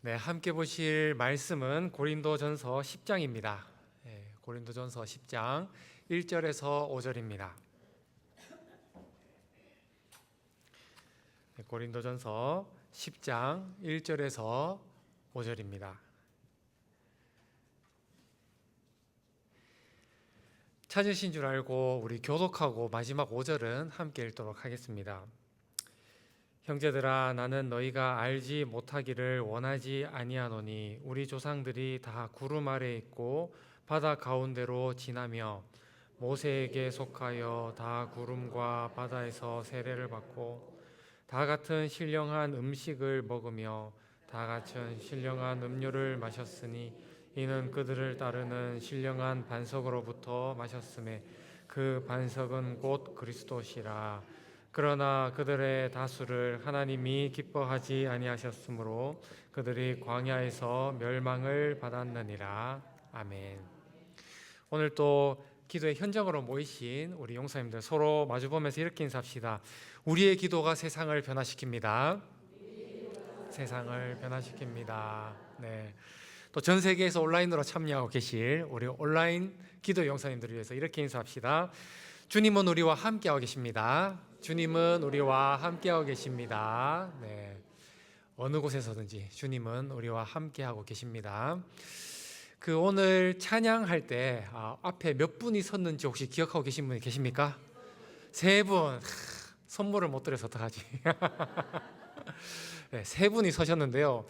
네, 함께 보실 말씀은 고린도전서 10장입니다. 고린도전서 10장 1절에서 5절입니다. 고린도전서 10장 1절에서 5절입니다. 찾으신 줄 알고 우리 교독하고 마지막 5절은 함께 읽도록 하겠습니다. 형제들아, 나는 너희가 알지 못하기를 원하지 아니하노니 우리 조상들이 다 구름 아래 있고 바다 가운데로 지나며 모세에게 속하여 다 구름과 바다에서 세례를 받고 다 같은 신령한 음식을 먹으며 다 같은 신령한 음료를 마셨으니 이는 그들을 따르는 신령한 반석으로부터 마셨음에 그 반석은 곧 그리스도시라. 그러나 그들의 다수를 하나님이 기뻐하지 아니하셨으므로 그들이 광야에서 멸망을 받았느니라. 아멘. 오늘 또 기도의 현장으로 모이신 우리 용사님들 서로 마주보면서 이렇게 인사합시다. 우리의 기도가 세상을 변화시킵니다. 세상을 변화시킵니다. 네. 또 전 세계에서 온라인으로 참여하고 계실 우리 온라인 기도 용사님들을 위해서 이렇게 인사합시다. 주님은 우리와 함께하고 계십니다. 주님은 우리와 함께하고 계십니다. 네. 어느 곳에서든지 주님은 우리와 함께하고 계십니다. 오늘 찬양할 때 앞에 몇 분이 섰는지 혹시 기억하고 계신 분이 계십니까? 3분. 선물을 못 드려서 어떡하지? 네, 3분이 서셨는데요.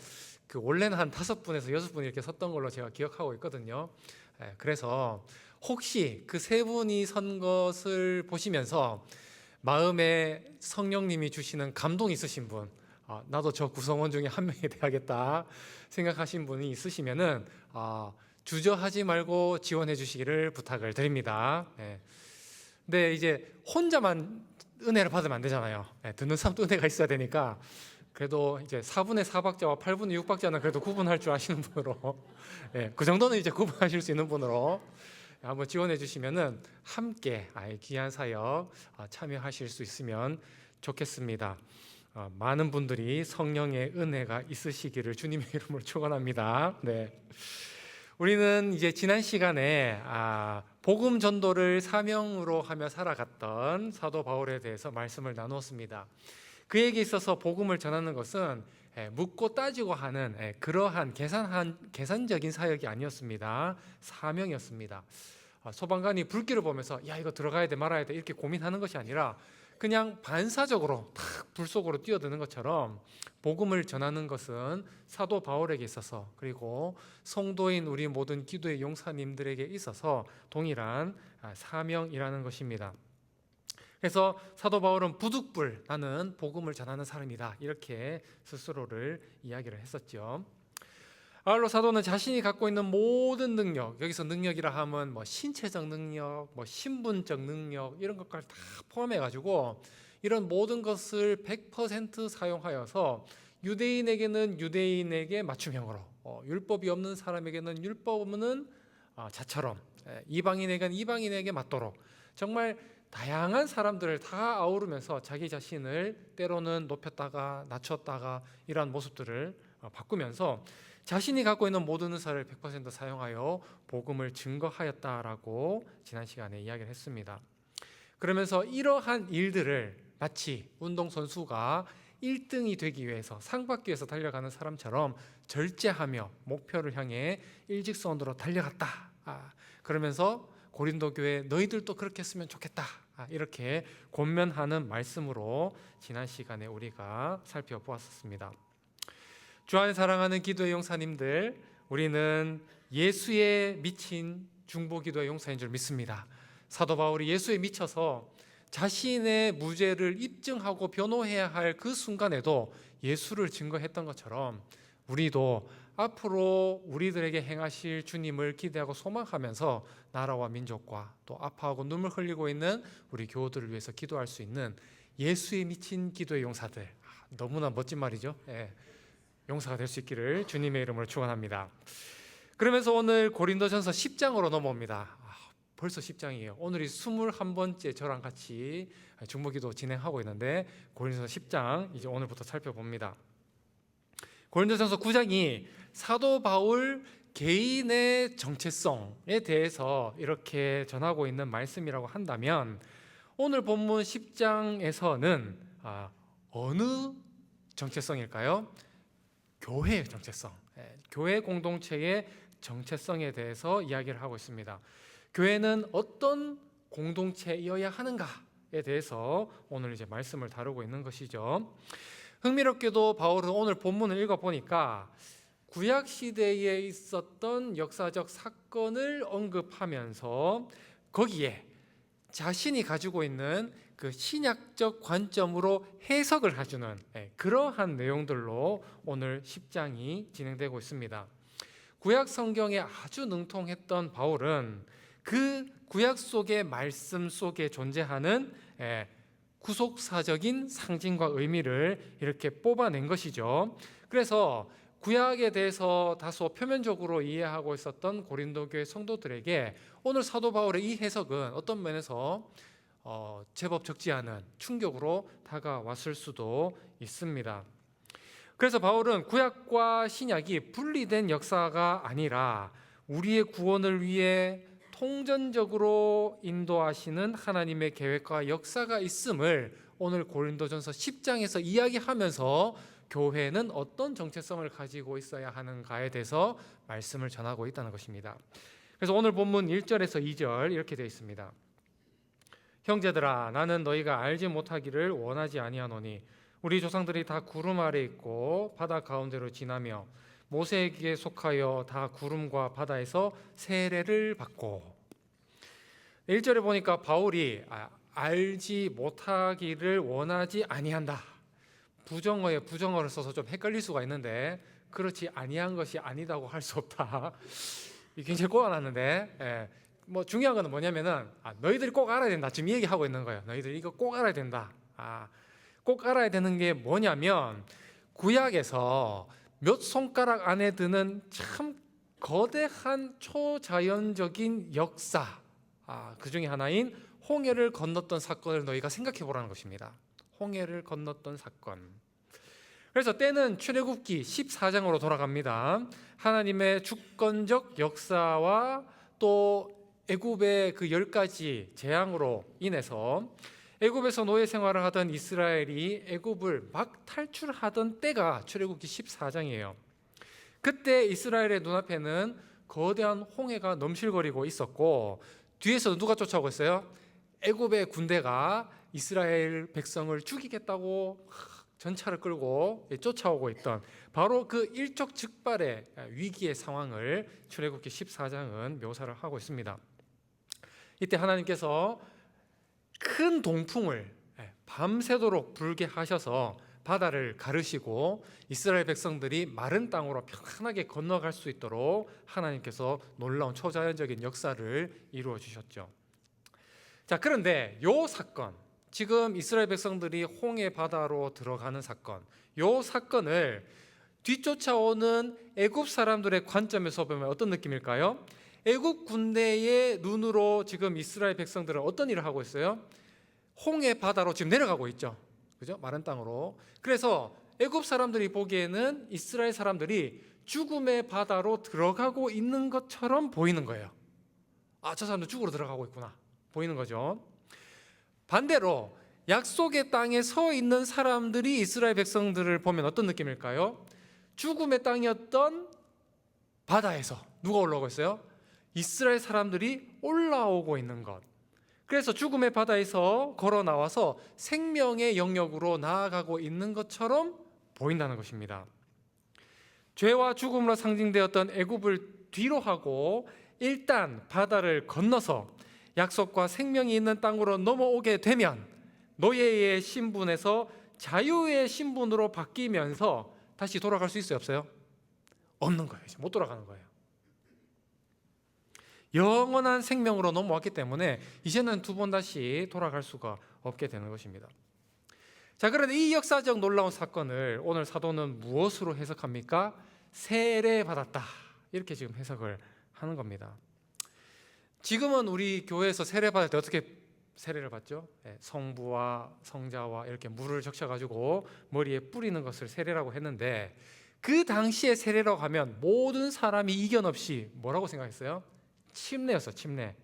원래는 한 5분에서 6분 이렇게 섰던 걸로 제가 기억하고 있거든요. 그래서 혹시 그 3분이 선 것을 보시면서 마음에 성령님이 주시는 감동이 있으신 분, 나도 저 구성원 중에 한 명이 돼야겠다 생각하신 분이 있으시면은 주저하지 말고 지원해 주시기를 부탁을 드립니다. 근데 이제 혼자만 은혜를 받으면 안 되잖아요. 듣는 사람도 은혜가 있어야 되니까 그래도 이제 4분의 4박자와 8분의 6박자는 그래도 구분할 줄 아시는 분으로 그 정도는 이제 구분하실 수 있는 분으로 한번 지원해 주시면은 함께 귀한 사역 참여하실 수 있으면 좋겠습니다. 많은 분들이 성령의 은혜가 있으시기를 주님의 이름으로 축원합니다. 네. 우리는 이제 지난 시간에 복음 전도를 사명으로 하며 살아갔던 사도 바울에 대해서 말씀을 나누었습니다. 그에게 있어서 복음을 전하는 것은 묻고 따지고 하는 그러한 계산적인 사역이 아니었습니다. 사명이었습니다. 소방관이 불길을 보면서 야, 이거 들어가야 돼 말아야 돼 이렇게 고민하는 것이 아니라 그냥 반사적으로 탁 불 속으로 뛰어드는 것처럼 복음을 전하는 것은 사도 바울에게 있어서 그리고 성도인 우리 모든 기도의 용사님들에게 있어서 동일한 사명이라는 것입니다. 그래서 사도 바울은 부득불 나는 복음을 전하는 사람이다 이렇게 스스로를 이야기를 했었죠. 바울로 사도는 자신이 갖고 있는 모든 능력, 여기서 능력이라 하면 신체적 능력, 신분적 능력 이런 것까지 다 포함해가지고 이런 모든 것을 100% 사용하여서 유대인에게는 유대인에게 맞춤형으로, 율법이 없는 사람에게는 율법 없는 자처럼, 이방인에게는 이방인에게 맞도록 정말 다양한 사람들을 다 아우르면서 자기 자신을 때로는 높였다가 낮췄다가 이러한 모습들을 바꾸면서 자신이 갖고 있는 모든 은사를 100% 사용하여 복음을 증거하였다라고 지난 시간에 이야기를 했습니다. 그러면서 이러한 일들을 마치 운동선수가 1등이 되기 위해서 상 받기 위해서 달려가는 사람처럼 절제하며 목표를 향해 일직선으로 달려갔다. 그러면서 고린도 교회 너희들도 그렇게 했으면 좋겠다 이렇게 권면하는 말씀으로 지난 시간에 우리가 살펴보았습니다. 주 안에 사랑하는 기도의 용사님들, 우리는 예수에 미친 중보기도의 용사인 줄 믿습니다. 사도 바울이 예수에 미쳐서 자신의 무죄를 입증하고 변호해야 할 그 순간에도 예수를 증거했던 것처럼 우리도 앞으로 우리들에게 행하실 주님을 기대하고 소망하면서 나라와 민족과 또 아파하고 눈물 흘리고 있는 우리 교우들을 위해서 기도할 수 있는 예수에 미친 기도의 용사들, 너무나 멋진 말이죠. 용사가 될 수 있기를 주님의 이름으로 축원합니다. 그러면서 오늘 고린도전서 10장으로 넘어옵니다. 벌써 10장이에요. 오늘이 21번째 저랑 같이 중보기도 진행하고 있는데 고린도전서 10장 이제 오늘부터 살펴봅니다. 고린도전서 9장이 사도 바울 개인의 정체성에 대해서 이렇게 전하고 있는 말씀이라고 한다면, 오늘 본문 10장에서는 어느 정체성일까요? 교회의 정체성, 교회 공동체의 정체성에 대해서 이야기를 하고 있습니다. 교회는 어떤 공동체이어야 하는가에 대해서 오늘 이제 말씀을 다루고 있는 것이죠. 흥미롭게도 바울은 오늘 본문을 읽어보니까 구약 시대에 있었던 역사적 사건을 언급하면서 거기에 자신이 가지고 있는 그 신약적 관점으로 해석을 해주는 그러한 내용들로 오늘 10장이 진행되고 있습니다. 구약 성경에 아주 능통했던 바울은 그 구약 속의 말씀 속에 존재하는 구속사적인 상징과 의미를 이렇게 뽑아낸 것이죠. 그래서 구약에 대해서 다소 표면적으로 이해하고 있었던 고린도 교회 성도들에게 오늘 사도 바울의 이 해석은 어떤 면에서 제법 적지 않은 충격으로 다가왔을 수도 있습니다. 그래서 바울은 구약과 신약이 분리된 역사가 아니라 우리의 구원을 위해 통전적으로 인도하시는 하나님의 계획과 역사가 있음을 오늘 고린도전서 10장에서 이야기하면서 교회는 어떤 정체성을 가지고 있어야 하는가에 대해서 말씀을 전하고 있다는 것입니다. 그래서 오늘 본문 1절에서 2절 이렇게 되어 있습니다. 형제들아, 나는 너희가 알지 못하기를 원하지 아니하노니 우리 조상들이 다 구름 아래 있고 바다 가운데로 지나며 모세에게 속하여 다 구름과 바다에서 세례를 받고. 1절에 보니까 바울이 알지 못하기를 원하지 아니한다, 부정어에 부정어를 써서 좀 헷갈릴 수가 있는데 그렇지 아니한 것이 아니다고 할 수 없다. 이게 굉장히 꼬아놨는데 뭐 중요한 건 뭐냐면은 너희들이 꼭 알아야 된다, 지금 이 얘기하고 있는 거예요. 너희들이 이거 꼭 알아야 된다. 꼭 알아야 되는 게 뭐냐면 구약에서 몇 손가락 안에 드는 참 거대한 초자연적인 역사, 그 중에 하나인 홍해를 건넜던 사건을 너희가 생각해 보라는 것입니다. 홍해를 건넜던 사건. 그래서 때는 출애굽기 14장으로 돌아갑니다. 하나님의 주권적 역사와 또 애굽의 그 10가지 재앙으로 인해서 애굽에서 노예 생활을 하던 이스라엘이 애굽을 막 탈출하던 때가 출애굽기 14장이에요. 그때 이스라엘의 눈앞에는 거대한 홍해가 넘실거리고 있었고 뒤에서 누가 쫓아오고 있어요? 애굽의 군대가 이스라엘 백성을 죽이겠다고 전차를 끌고 쫓아오고 있던 바로 그 일촉즉발의 위기의 상황을 출애굽기 14장은 묘사를 하고 있습니다. 이때 하나님께서 큰 동풍을 밤새도록 불게 하셔서 바다를 가르시고 이스라엘 백성들이 마른 땅으로 편하게 건너갈 수 있도록 하나님께서 놀라운 초자연적인 역사를 이루어 주셨죠. 자, 그런데 요 사건, 지금 이스라엘 백성들이 홍해 바다로 들어가는 사건, 요 사건을 뒤쫓아오는 애굽 사람들의 관점에서 보면 어떤 느낌일까요? 애굽 군대의 눈으로 지금 이스라엘 백성들은 어떤 일을 하고 있어요? 홍해 바다로 지금 내려가고 있죠. 그죠? 마른 땅으로. 그래서 애굽 사람들이 보기에는 이스라엘 사람들이 죽음의 바다로 들어가고 있는 것처럼 보이는 거예요. 저 사람들 죽으러 들어가고 있구나 보이는 거죠. 반대로 약속의 땅에 서 있는 사람들이 이스라엘 백성들을 보면 어떤 느낌일까요? 죽음의 땅이었던 바다에서 누가 올라오고 있어요? 이스라엘 사람들이 올라오고 있는 것. 그래서 죽음의 바다에서 걸어 나와서 생명의 영역으로 나아가고 있는 것처럼 보인다는 것입니다. 죄와 죽음으로 상징되었던 애굽을 뒤로 하고 일단 바다를 건너서 약속과 생명이 있는 땅으로 넘어오게 되면 노예의 신분에서 자유의 신분으로 바뀌면서 다시 돌아갈 수 있어요, 없어요? 없는 거예요. 못 돌아가는 거예요. 영원한 생명으로 넘어왔기 때문에 이제는 두 번 다시 돌아갈 수가 없게 되는 것입니다. 자, 그런데 이 역사적 놀라운 사건을 오늘 사도는 무엇으로 해석합니까? 세례받았다, 이렇게 지금 해석을 하는 겁니다. 지금은 우리 교회에서 세례받을 때 어떻게 세례를 받죠? 성부와 성자와 이렇게 물을 적셔가지고 머리에 뿌리는 것을 세례라고 했는데, 그 당시의 세례라고 하면 모든 사람이 이견 없이 뭐라고 생각했어요? 침례였어, 침례.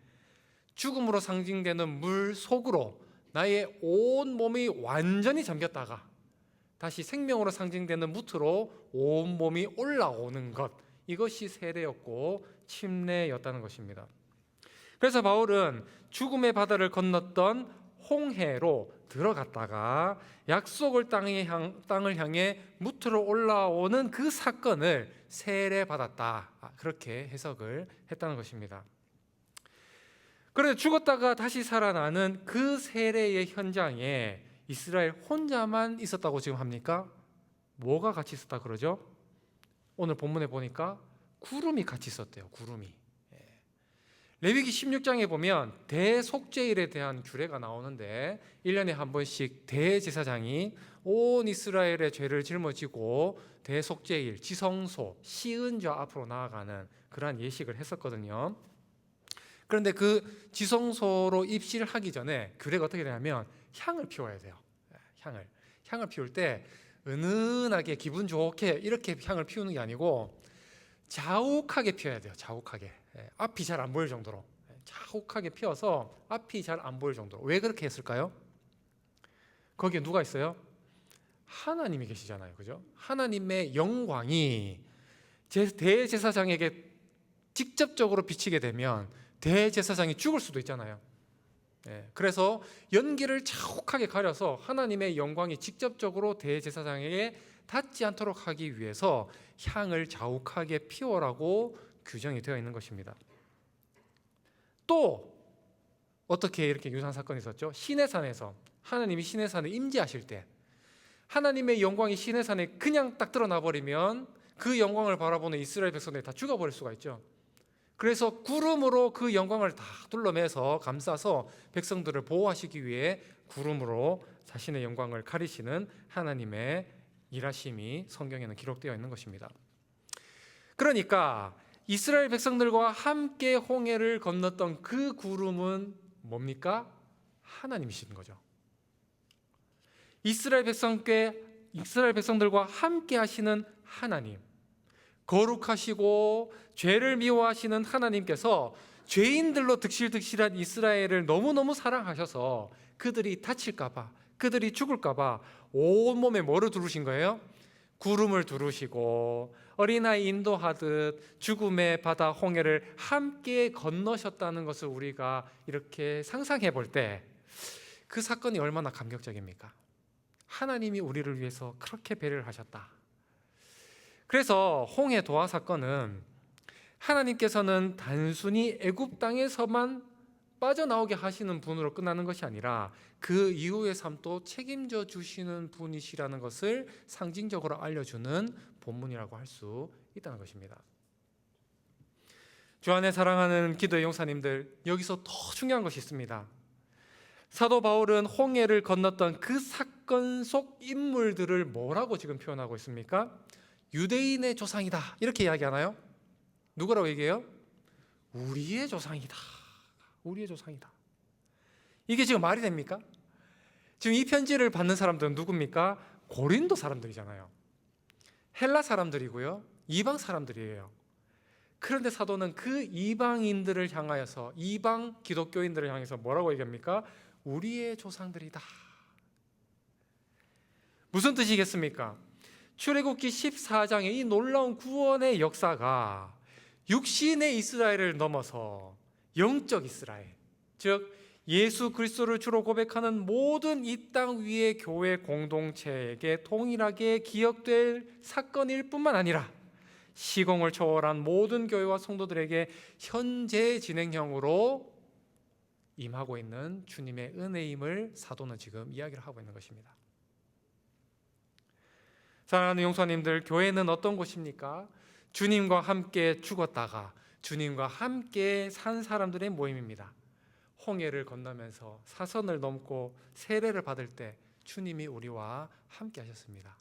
죽음으로 상징되는 물 속으로 나의 온 몸이 완전히 잠겼다가 다시 생명으로 상징되는 무트로 온 몸이 올라오는 것, 이것이 세례였고 침례였다는 것입니다. 그래서 바울은 죽음의 바다를 건넜던 홍해로 들어갔다가 약속을 땅을 향해 무트로 올라오는 그 사건을 세례받았다, 그렇게 해석을 했다는 것입니다. 그런데 죽었다가 다시 살아나는 그 세례의 현장에 이스라엘 혼자만 있었다고 지금 합니까? 뭐가 같이 있었다 그러죠? 오늘 본문에 보니까 구름이 같이 있었대요. 구름이. 레위기 16장에 보면 대속죄일에 대한 규례가 나오는데 1년에 한 번씩 대제사장이 온 이스라엘의 죄를 짊어지고 대속죄일, 지성소, 시은좌 앞으로 나아가는 그러한 예식을 했었거든요. 그런데 그 지성소로 입실을 하기 전에 규례가 어떻게 되냐면 향을 피워야 돼요. 향을 피울 때 은은하게 기분 좋게 이렇게 향을 피우는 게 아니고 자욱하게 피워야 돼요. 자욱하게. 앞이 잘 안 보일 정도로 자욱하게 피워서 앞이 잘 안 보일 정도로. 왜 그렇게 했을까요? 거기에 누가 있어요? 하나님이 계시잖아요. 그죠? 하나님의 영광이 대제사장에게 직접적으로 비치게 되면 대제사장이 죽을 수도 있잖아요. 그래서 연기를 자욱하게 가려서 하나님의 영광이 직접적으로 대제사장에게 닿지 않도록 하기 위해서 향을 자욱하게 피워라고 규정이 되어 있는 것입니다. 또 어떻게 이렇게 유사한 사건이 있었죠? 시내산에서 하나님이 시내산에 임재하실 때 하나님의 영광이 시내산에 그냥 딱 드러나 버리면 그 영광을 바라보는 이스라엘 백성들이 다 죽어버릴 수가 있죠. 그래서 구름으로 그 영광을 다 둘러매서 감싸서 백성들을 보호하시기 위해 구름으로 자신의 영광을 가리시는 하나님의 일하심이 성경에는 기록되어 있는 것입니다. 그러니까 이스라엘 백성들과 함께 홍해를 건넜던 그 구름은 뭡니까? 하나님이신 거죠. 이스라엘 백성들과 함께 하시는 하나님, 거룩하시고 죄를 미워하시는 하나님께서 죄인들로 득실득실한 이스라엘을 너무너무 사랑하셔서 그들이 다칠까봐, 그들이 죽을까봐 온몸에 뭐를 두르신 거예요? 구름을 두르시고 어린아이 인도하듯 죽음의 바다 홍해를 함께 건너셨다는 것을 우리가 이렇게 상상해 볼 때 그 사건이 얼마나 감격적입니까? 하나님이 우리를 위해서 그렇게 배려를 하셨다. 그래서 홍해 도하 사건은 하나님께서는 단순히 애굽 땅에서만 빠져나오게 하시는 분으로 끝나는 것이 아니라 그 이후의 삶도 책임져 주시는 분이시라는 것을 상징적으로 알려주는 본문이라고 할 수 있다는 것입니다. 주 안에 사랑하는 기도의 용사님들, 여기서 더 중요한 것이 있습니다. 사도 바울은 홍해를 건넜던 그 사건 속 인물들을 뭐라고 지금 표현하고 있습니까? 유대인의 조상이다, 이렇게 이야기하나요? 누구라고 얘기해요? 우리의 조상이다. 우리의 조상이다. 이게 지금 말이 됩니까? 지금 이 편지를 받는 사람들은 누굽니까? 고린도 사람들이잖아요. 헬라 사람들이고요, 이방 사람들이에요. 그런데 사도는 그 이방인들을 향하여서, 이방 기독교인들을 향해서 뭐라고 얘기합니까? 우리의 조상들이다. 무슨 뜻이겠습니까? 출애굽기 14장의 이 놀라운 구원의 역사가 육신의 이스라엘을 넘어서 영적 이스라엘, 즉 예수 그리스도를 주로 고백하는 모든 이 땅 위의 교회 공동체에게 동일하게 기억될 사건일 뿐만 아니라 시공을 초월한 모든 교회와 성도들에게 현재 진행형으로 임하고 있는 주님의 은혜임을 사도는 지금 이야기를 하고 있는 것입니다. 사랑하는 용사님들, 교회는 어떤 곳입니까? 주님과 함께 죽었다가 주님과 함께 산 사람들의 모임입니다. 홍해를 건너면서 사선을 넘고 세례를 받을 때 주님이 우리와 함께 하셨습니다.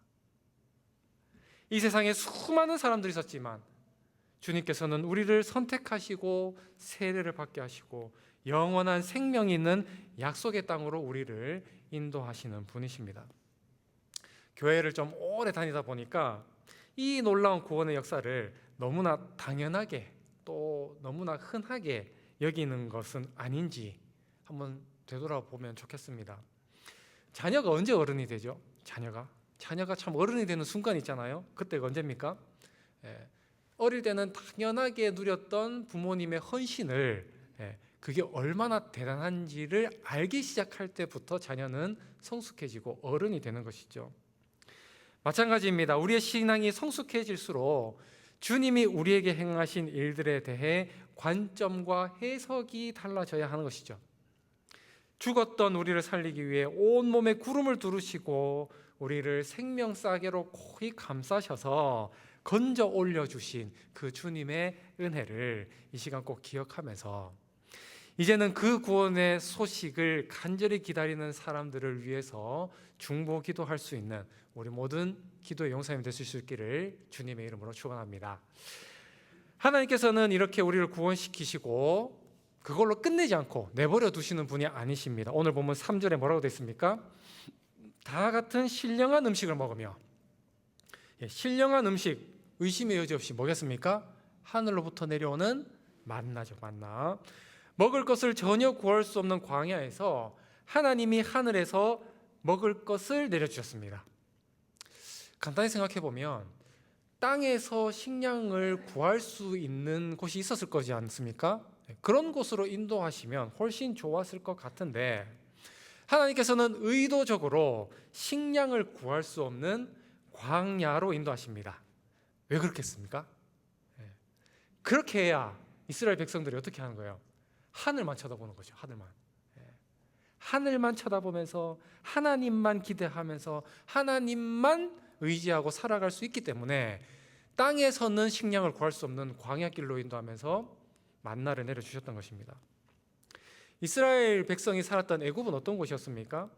이 세상에 수많은 사람들이 있었지만 주님께서는 우리를 선택하시고 세례를 받게 하시고 영원한 생명이 있는 약속의 땅으로 우리를 인도하시는 분이십니다. 교회를 좀 오래 다니다 보니까 이 놀라운 구원의 역사를 너무나 당연하게 또 너무나 흔하게 여기는 것은 아닌지 한번 되돌아보면 좋겠습니다. 자녀가 언제 어른이 되죠? 자녀가 참 어른이 되는 순간 있잖아요. 그때가 언제입니까? 어릴 때는 당연하게 누렸던 부모님의 헌신을 그게 얼마나 대단한지를 알기 시작할 때부터 자녀는 성숙해지고 어른이 되는 것이죠. 마찬가지입니다. 우리의 신앙이 성숙해질수록 주님이 우리에게 행하신 일들에 대해 관점과 해석이 달라져야 하는 것이죠. 죽었던 우리를 살리기 위해 온몸에 구름을 두르시고 우리를 생명싸개로 고이 감싸셔서 건져 올려주신 그 주님의 은혜를 이 시간 꼭 기억하면서 이제는 그 구원의 소식을 간절히 기다리는 사람들을 위해서 중보 기도할 수 있는 우리 모든 기도의 용사님이 되실 수 있기를 주님의 이름으로 축원합니다. 하나님께서는 이렇게 우리를 구원시키시고 그걸로 끝내지 않고 내버려 두시는 분이 아니십니다. 오늘 보면 3절에 뭐라고 되어 있습니까? 다 같은 신령한 음식을 먹으며, 신령한 음식 의심의 여지 없이 뭐겠습니까? 하늘로부터 내려오는 만나죠. 만나. 먹을 것을 전혀 구할 수 없는 광야에서 하나님이 하늘에서 먹을 것을 내려주셨습니다. 간단히 생각해 보면 땅에서 식량을 구할 수 있는 곳이 있었을 거지 않습니까? 그런 곳으로 인도하시면 훨씬 좋았을 것 같은데 하나님께서는 의도적으로 식량을 구할 수 없는 광야로 인도하십니다. 왜 그렇겠습니까? 그렇게 해야 이스라엘 백성들이 어떻게 하는 거예요? 하늘만 쳐다보는 거죠. 하늘만 쳐다보면서 하나님만 기대하면서 하나님만 의지하고 살아갈 수 있기 때문에 땅에서는 식량을 구할 수 없는 광야길로 인도하면서 만나를 내려주셨던 것입니다. 이스라엘 백성이 살았던 애굽은 어떤 곳이었습니까?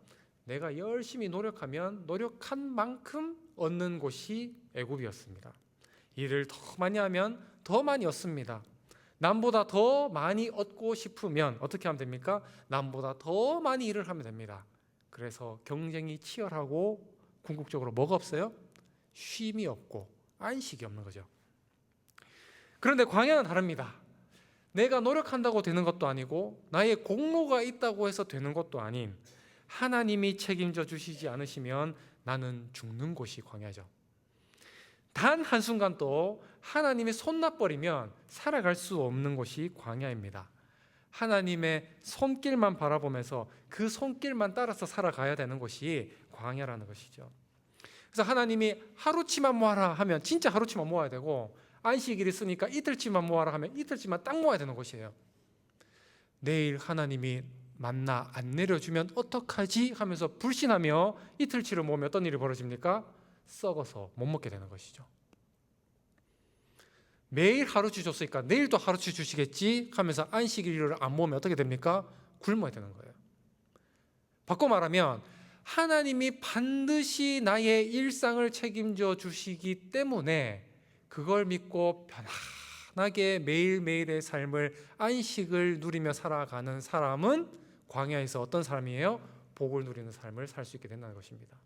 내가 열심히 노력하면 노력한 만큼 얻는 곳이 애굽이었습니다. 일을 더 많이 하면 더 많이 얻습니다. 남보다 더 많이 얻고 싶으면 어떻게 하면 됩니까? 남보다 더 많이 일을 하면 됩니다. 그래서 경쟁이 치열하고 궁극적으로 뭐가 없어요? 쉼이 없고 안식이 없는 거죠. 그런데 광야는 다릅니다. 내가 노력한다고 되는 것도 아니고 나의 공로가 있다고 해서 되는 것도 아닌 하나님이 책임져 주시지 않으시면 나는 죽는 곳이 광야죠. 단 한순간도 하나님의 손놔버리면 살아갈 수 없는 곳이 광야입니다. 하나님의 손길만 바라보면서 그 손길만 따라서 살아가야 되는 곳이 광야라는 것이죠. 그래서 하나님이 하루치만 모아라 하면 진짜 하루치만 모아야 되고 안식일 있으니까 이틀치만 모아라 하면 이틀치만 딱 모아야 되는 것이에요. 내일 하나님이 만나 안 내려주면 어떡하지 하면서 불신하며 이틀치를 모으면 어떤 일이 벌어집니까? 썩어서 못 먹게 되는 것이죠. 매일 하루치 줬으니까 내일도 하루치 주시겠지 하면서 안식일을 안 모으면 어떻게 됩니까? 굶어야 되는 거예요. 바꿔 말하면 하나님이 반드시 나의 일상을 책임져 주시기 때문에 그걸 믿고 편안하게 매일매일의 삶을 안식을 누리며 살아가는 사람은 광야에서 어떤 사람이에요? 복을 누리는 삶을 살 수 있게 된다는 것입니다.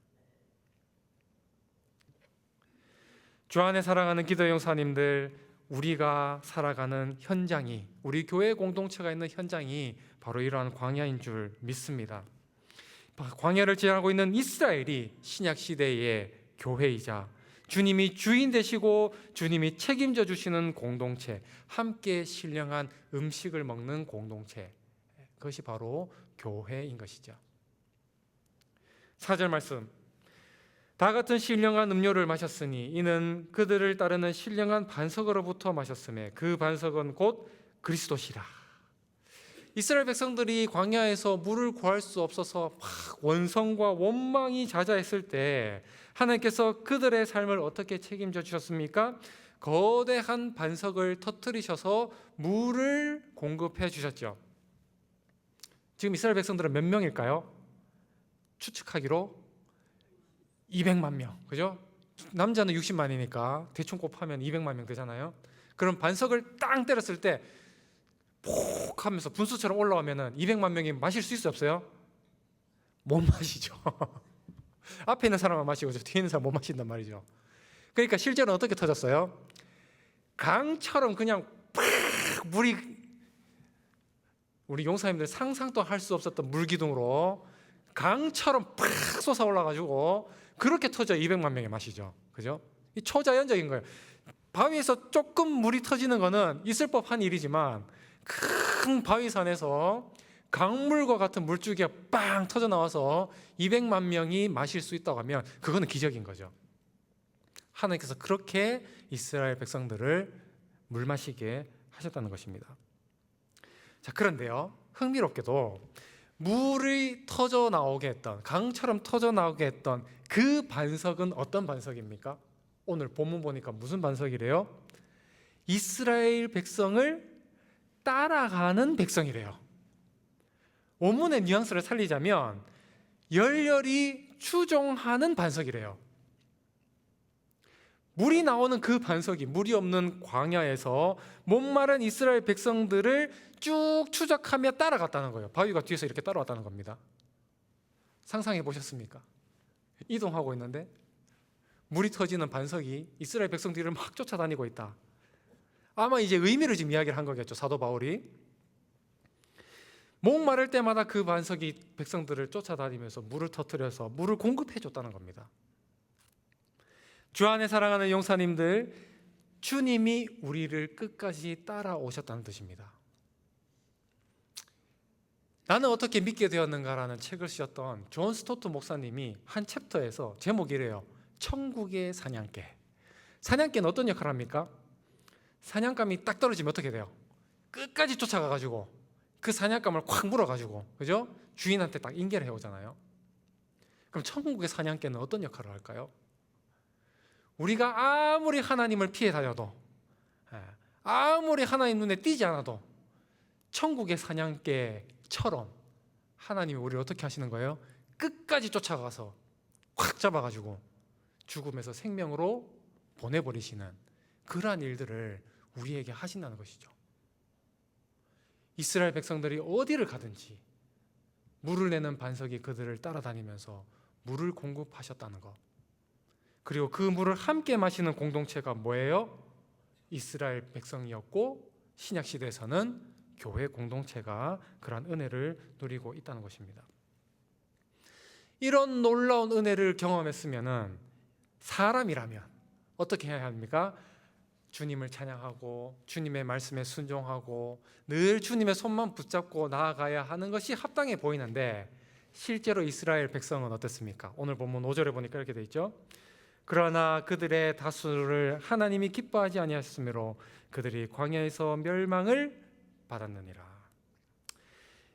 주 안에 사랑하는 기도 용사님들, 우리가 살아가는 현장이, 우리 교회 공동체가 있는 현장이 바로 이러한 광야인 줄 믿습니다. 광야를 지나고 있는 이스라엘이 신약 시대의 교회이자 주님이 주인 되시고 주님이 책임져 주시는 공동체, 함께 신령한 음식을 먹는 공동체, 그것이 바로 교회인 것이죠. 4절 말씀, 다 같은 신령한 음료를 마셨으니 이는 그들을 따르는 신령한 반석으로부터 마셨으며 그 반석은 곧 그리스도시라. 이스라엘 백성들이 광야에서 물을 구할 수 없어서 막 원성과 원망이 자자했을 때 하나님께서 그들의 삶을 어떻게 책임져 주셨습니까? 거대한 반석을 터뜨리셔서 물을 공급해 주셨죠. 지금 이스라엘 백성들은 몇 명일까요? 추측하기로 200만 명, 그죠? 남자는 60만이니까 대충 곱하면 200만 명 되잖아요. 그럼 반석을 땅 때렸을 때 폭 하면서 분수처럼 올라오면은 200만 명이 마실 수 있어요, 없어요? 못 마시죠. 앞에 있는 사람만 마시고 뒤에 있는 사람 못 마신단 말이죠. 그러니까 실제로는 어떻게 터졌어요? 강처럼 그냥 팍 물이, 우리 용사님들 상상도 할 수 없었던 물기둥으로 강처럼 팍 솟아 올라가지고 그렇게 터져 200만 명의 맛이죠. 그죠? 이 초자연적인 거예요. 바위에서 조금 물이 터지는 거는 있을 법한 일이지만 큰 바위산에서 강물과 같은 물줄기가 빵 터져 나와서 200만 명이 마실 수 있다고 하면 그거는 기적인 거죠. 하나님께서 그렇게 이스라엘 백성들을 물 마시게 하셨다는 것입니다. 자, 그런데요, 흥미롭게도 물이 터져 나오게 했던, 강처럼 터져 나오게 했던 그 반석은 어떤 반석입니까? 오늘 본문 보니까 무슨 반석이래요? 이스라엘 백성을 따라가는 백성이래요. 원문의 뉘앙스를 살리자면 열렬히 추종하는 반석이래요. 물이 나오는 그 반석이 물이 없는 광야에서 목마른 이스라엘 백성들을 쭉 추적하며 따라갔다는 거예요. 바위가 뒤에서 이렇게 따라왔다는 겁니다. 상상해 보셨습니까? 이동하고 있는데 물이 터지는 반석이 이스라엘 백성들을 막 쫓아다니고 있다. 아마 이제 의미를 지금 이야기를 한 거겠죠, 사도 바울이. 목마를 때마다 그 반석이 백성들을 쫓아다니면서 물을 터뜨려서 물을 공급해 줬다는 겁니다. 주 안에 사랑하는 용사님들, 주님이 우리를 끝까지 따라오셨다는 뜻입니다. 나는 어떻게 믿게 되었는가라는 책을 쓰셨던 존 스토트 목사님이 한 챕터에서 제목이 이래요. 천국의 사냥개. 사냥개는 어떤 역할을 합니까? 사냥감이 딱 떨어지면 어떻게 돼요? 끝까지 쫓아가가지고 그 사냥감을 콱 물어가지고, 그죠? 주인한테 딱 인계를 해오잖아요. 그럼 천국의 사냥개는 어떤 역할을 할까요? 우리가 아무리 하나님을 피해 다녀도, 아무리 하나님 눈에 띄지 않아도 천국의 사냥개처럼 하나님이 우리를 어떻게 하시는 거예요? 끝까지 쫓아가서 확 잡아가지고 죽음에서 생명으로 보내버리시는 그러한 일들을 우리에게 하신다는 것이죠. 이스라엘 백성들이 어디를 가든지 물을 내는 반석이 그들을 따라다니면서 물을 공급하셨다는 것. 그리고 그 물을 함께 마시는 공동체가 뭐예요? 이스라엘 백성이었고 신약시대에서는 교회 공동체가 그러한 은혜를 누리고 있다는 것입니다. 이런 놀라운 은혜를 경험했으면 사람이라면 어떻게 해야 합니까? 주님을 찬양하고 주님의 말씀에 순종하고 늘 주님의 손만 붙잡고 나아가야 하는 것이 합당해 보이는데 실제로 이스라엘 백성은 어떻습니까? 오늘 본문 5절에 보니까 이렇게 돼 있죠. 그러나 그들의 다수를 하나님이 기뻐하지 아니하셨으므로 그들이 광야에서 멸망을 받았느니라.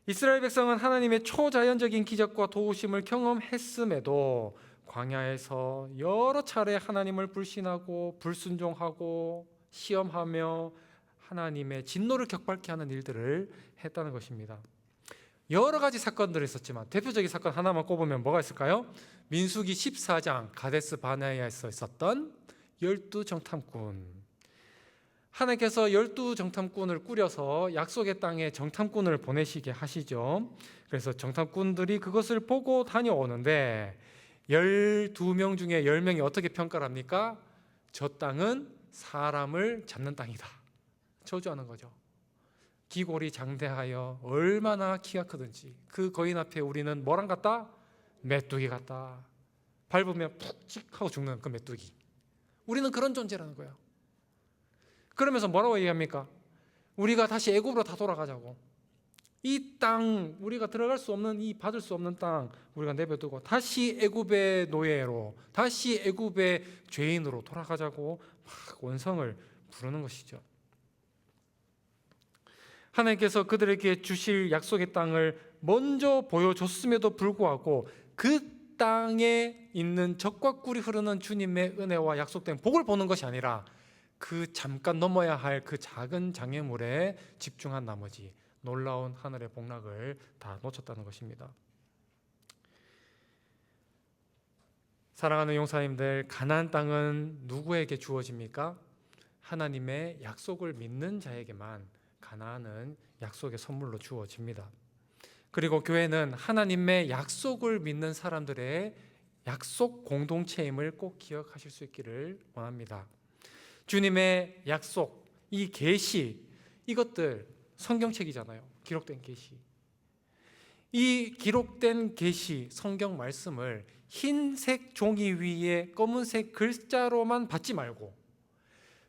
이스라엘 백성은 하나님의 초자연적인 기적과 도우심을 경험했음에도 광야에서 여러 차례 하나님을 불신하고 불순종하고 시험하며 하나님의 진노를 격발케 하는 일들을 했다는 것입니다. 여러 가지 사건들이 있었지만 대표적인 사건 하나만 꼽으면 뭐가 있을까요? 민수기 14장 가데스 바네아에서 있었던 12정탐꾼. 하나님께서 12정탐꾼을 꾸려서 약속의 땅에 정탐꾼을 보내시게 하시죠. 그래서 정탐꾼들이 그것을 보고 다녀오는데 12명 중에 10명이 어떻게 평가를 합니까? 저 땅은 사람을 잡는 땅이다. 저주하는 거죠. 기골이 장대하여 얼마나 키가 크든지 그 거인 앞에 우리는 뭐랑 같다? 메뚜기 같다. 밟으면 푹찍 하고 죽는 그 메뚜기. 우리는 그런 존재라는 거예요. 그러면서 뭐라고 얘기합니까? 우리가 다시 애굽으로 다 돌아가자고. 이 땅, 우리가 들어갈 수 없는, 이 받을 수 없는 땅 우리가 내버려두고 다시 애굽의 노예로, 다시 애굽의 죄인으로 돌아가자고 막 원성을 부르는 것이죠. 하나님께서 그들에게 주실 약속의 땅을 먼저 보여줬음에도 불구하고 그 땅에 있는 젖과 꿀이 흐르는 주님의 은혜와 약속된 복을 보는 것이 아니라 그 잠깐 넘어야 할 그 작은 장애물에 집중한 나머지 놀라운 하늘의 복락을 다 놓쳤다는 것입니다. 사랑하는 용사님들, 가나안 땅은 누구에게 주어집니까? 하나님의 약속을 믿는 자에게만 가나안은 약속의 선물로 주어집니다. 그리고 교회는 하나님의 약속을 믿는 사람들의 약속 공동체임을 꼭 기억하실 수 있기를 원합니다. 주님의 약속, 이 계시, 이것들 성경책이잖아요. 기록된 계시. 이 기록된 계시, 성경 말씀을 흰색 종이 위에 검은색 글자로만 받지 말고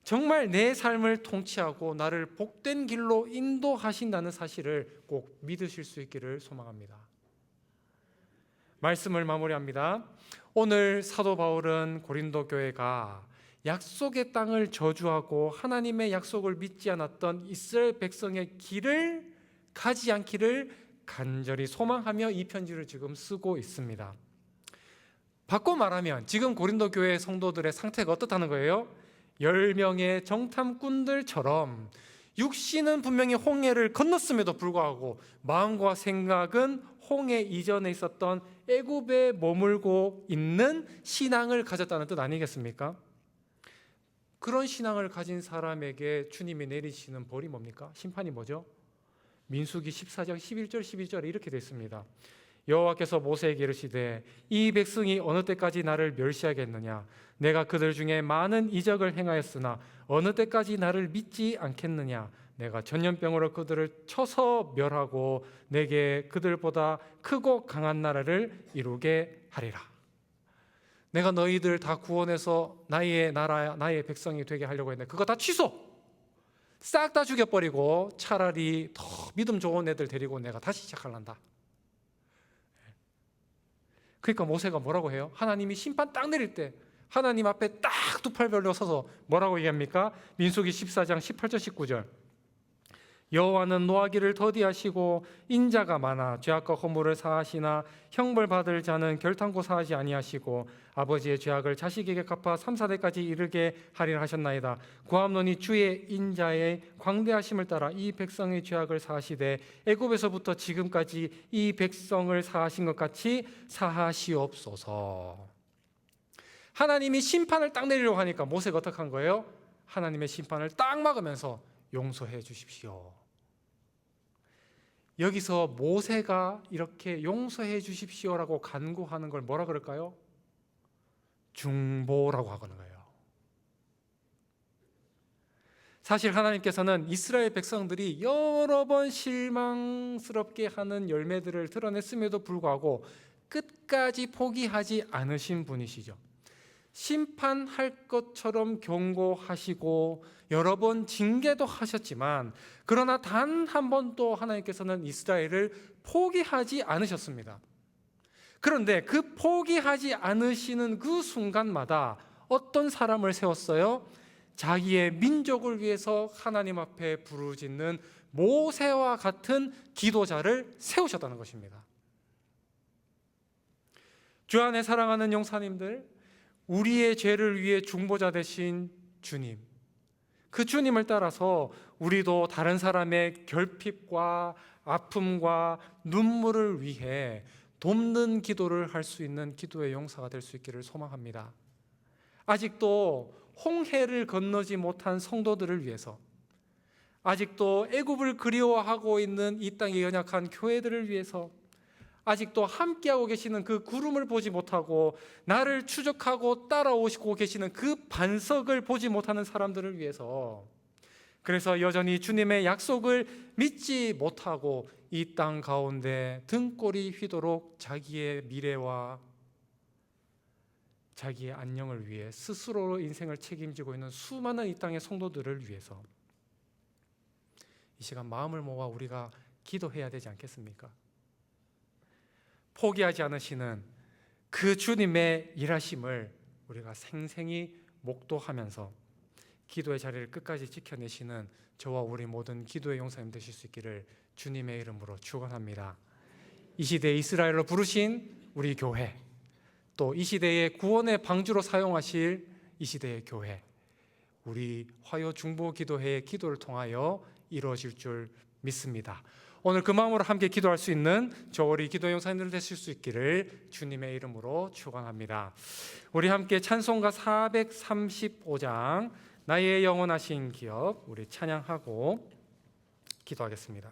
정말 내 삶을 통치하고 나를 복된 길로 인도하신다는 사실을 꼭 믿으실 수 있기를 소망합니다. 말씀을 마무리합니다. 오늘 사도 바울은 고린도 교회가 약속의 땅을 저주하고 하나님의 약속을 믿지 않았던 이스라엘 백성의 길을 가지 않기를 간절히 소망하며 이 편지를 지금 쓰고 있습니다. 바꿔 말하면 지금 고린도 교회 성도들의 상태가 어떻다는 거예요? 10명의 정탐꾼들처럼 육신은 분명히 홍해를 건넜음에도 불구하고 마음과 생각은 홍해 이전에 있었던 애굽에 머물고 있는 신앙을 가졌다는 뜻 아니겠습니까? 그런 신앙을 가진 사람에게 주님이 내리시는 벌이 뭡니까? 심판이 뭐죠? 민수기 14장 11절 12절에 이렇게 되어 있습니다. 여호와께서 모세에게 이르시되 이 백성이 어느 때까지 나를 멸시하겠느냐? 내가 그들 중에 많은 이적을 행하였으나 어느 때까지 나를 믿지 않겠느냐? 내가 전염병으로 그들을 쳐서 멸하고 내게 그들보다 크고 강한 나라를 이루게 하리라. 내가 너희들 다 구원해서 나의 나라, 나의 백성이 되게 하려고 했는데 그거 다 취소! 싹 다 죽여버리고 차라리 더 믿음 좋은 애들 데리고 내가 다시 시작하란다. 그러니까 모세가 뭐라고 해요? 하나님이 심판 딱 내릴 때 하나님 앞에 딱 두 팔 벌려 서서 뭐라고 얘기합니까? 민수기 14장 18절 19절 여호와는 노하기를 더디하시고 인자가 많아 죄악과 허물을 사하시나 형벌받을 자는 결탄코 사하지 아니하시고 아버지의 죄악을 자식에게 갚아 3, 4대까지 이르게 하리라 하셨나이다. 구함론이 주의 인자의 광대하심을 따라 이 백성의 죄악을 사하시되 애굽에서부터 지금까지 이 백성을 사하신 것 같이 사하시옵소서. 하나님이 심판을 딱 내리려고 하니까 모세가 어떻게 한 거예요? 하나님의 심판을 딱 막으면서 용서해 주십시오. 여기서 모세가 이렇게 용서해 주십시오라고 간구하는 걸 뭐라 그럴까요? 중보라고 하는 거예요. 사실 하나님께서는 이스라엘 백성들이 여러 번 실망스럽게 하는 열매들을 드러냈음에도 불구하고 끝까지 포기하지 않으신 분이시죠. 심판할 것처럼 경고하시고 여러 번 징계도 하셨지만 그러나 단 한 번도 하나님께서는 이스라엘을 포기하지 않으셨습니다. 그런데 그 포기하지 않으시는 그 순간마다 어떤 사람을 세웠어요? 자기의 민족을 위해서 하나님 앞에 부르짖는 모세와 같은 기도자를 세우셨다는 것입니다. 주 안에 사랑하는 용사님들, 우리의 죄를 위해 중보자 되신 주님, 그 주님을 따라서 우리도 다른 사람의 결핍과 아픔과 눈물을 위해 돕는 기도를 할 수 있는 기도의 용사가 될 수 있기를 소망합니다. 아직도 홍해를 건너지 못한 성도들을 위해서, 아직도 애굽을 그리워하고 있는 이 땅의 연약한 교회들을 위해서, 아직도 함께하고 계시는 그 구름을 보지 못하고 나를 추적하고 따라오시고 계시는 그 반석을 보지 못하는 사람들을 위해서, 그래서 여전히 주님의 약속을 믿지 못하고 이 땅 가운데 등골이 휘도록 자기의 미래와 자기의 안녕을 위해 스스로 인생을 책임지고 있는 수많은 이 땅의 성도들을 위해서 이 시간 마음을 모아 우리가 기도해야 되지 않겠습니까? 포기하지 않으시는 그 주님의 일하심을 우리가 생생히 목도하면서 기도의 자리를 끝까지 지켜내시는 저와 우리 모든 기도의 용사님 되실 수 있기를 주님의 이름으로 축원합니다. 이 시대에 이스라엘로 부르신 우리 교회, 또 이 시대의 구원의 방주로 사용하실 이 시대의 교회, 우리 화요 중보 기도회의 기도를 통하여 이루어질 줄 믿습니다. 오늘 그 마음으로 함께 기도할 수 있는 저 우리 기도 용사님들 되실 수 있기를 주님의 이름으로 축원합니다. 우리 함께 찬송가 435장 나의 영원하신 기업 우리 찬양하고 기도하겠습니다.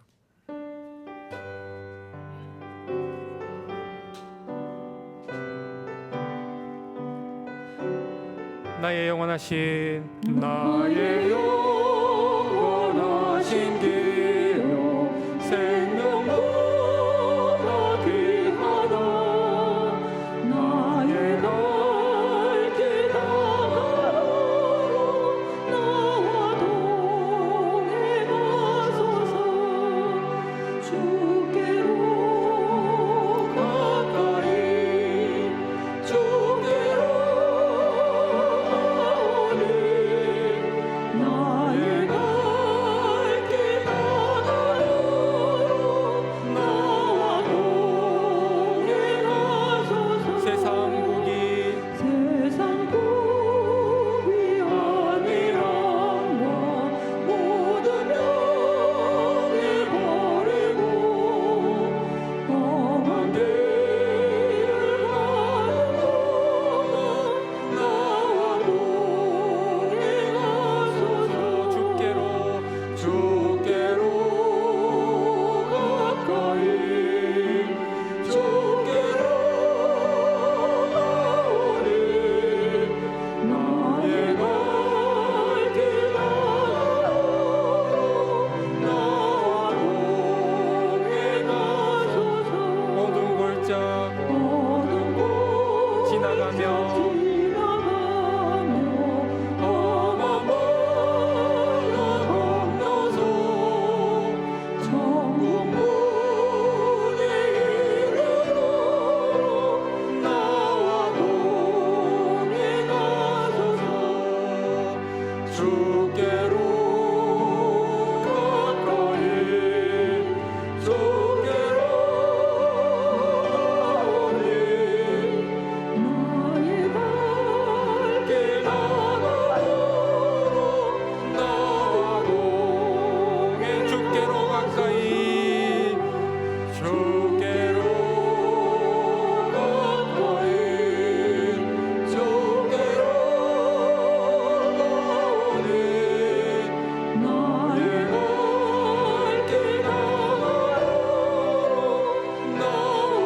영원하신 나의 영원하신 기요 생명보다 귀하다 나의 갈 길 다가오고 나와 동행하소서 주께로 가까이 주께로 나오니 나의 갈 길 다가오고 나와 동행하소서 세상 국이 아니라 모든 명예 버리고 험한 길 가는 동안 나와 동행하소서 주께로 가까이 주께로 나오니 나의 갈 길 다가오고 나와 동행하소서 모든 골짜 지나가며 험한 바다 건너서 천국 문에 이르러 나와 동행하소서 주께로 가까이 주께로 나오니 나의 갈 길 다가오고 나와 동행 주께로 가까이 주께로 가까이 주께로 나오니 나의 갈 길 다가오고 나와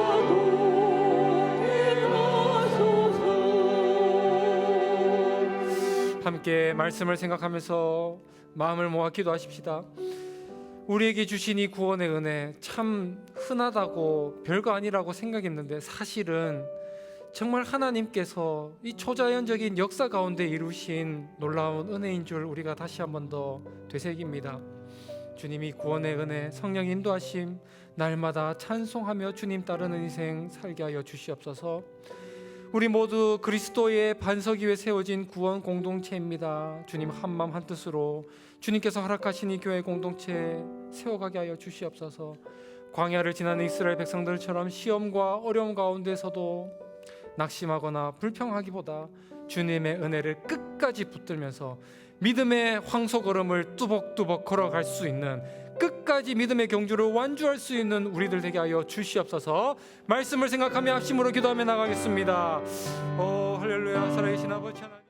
동행하소서 함께 말씀을 생각하면서 마음을 모아 기도하십시다. 우리에게 주신 이 구원의 은혜 참 흔하다고 별거 아니라고 생각했는데 사실은 정말 하나님께서 이 초자연적인 역사 가운데 이루신 놀라운 은혜인 줄 우리가 다시 한 번 더 되새깁니다. 주님이 구원의 은혜, 성령 인도하심 날마다 찬송하며 주님 따르는 인생 살게 하여 주시옵소서. 우리 모두 그리스도의 반석 위에 세워진 구원 공동체입니다. 주님 한마음 한뜻으로 주님께서 허락하신 이 교회 공동체 세워가게 하여 주시옵소서. 광야를 지나는 이스라엘 백성들처럼 시험과 어려움 가운데서도 낙심하거나 불평하기보다 주님의 은혜를 끝까지 붙들면서 믿음의 황소걸음을 뚜벅뚜벅 걸어갈 수 있는 끝까지 믿음의 경주를 완주할 수 있는 우리들 되게 하여 주시옵소서. 말씀을 생각하며 합심으로 기도하며 나가겠습니다. 할렐루야. 살아계신 아버지 하나님.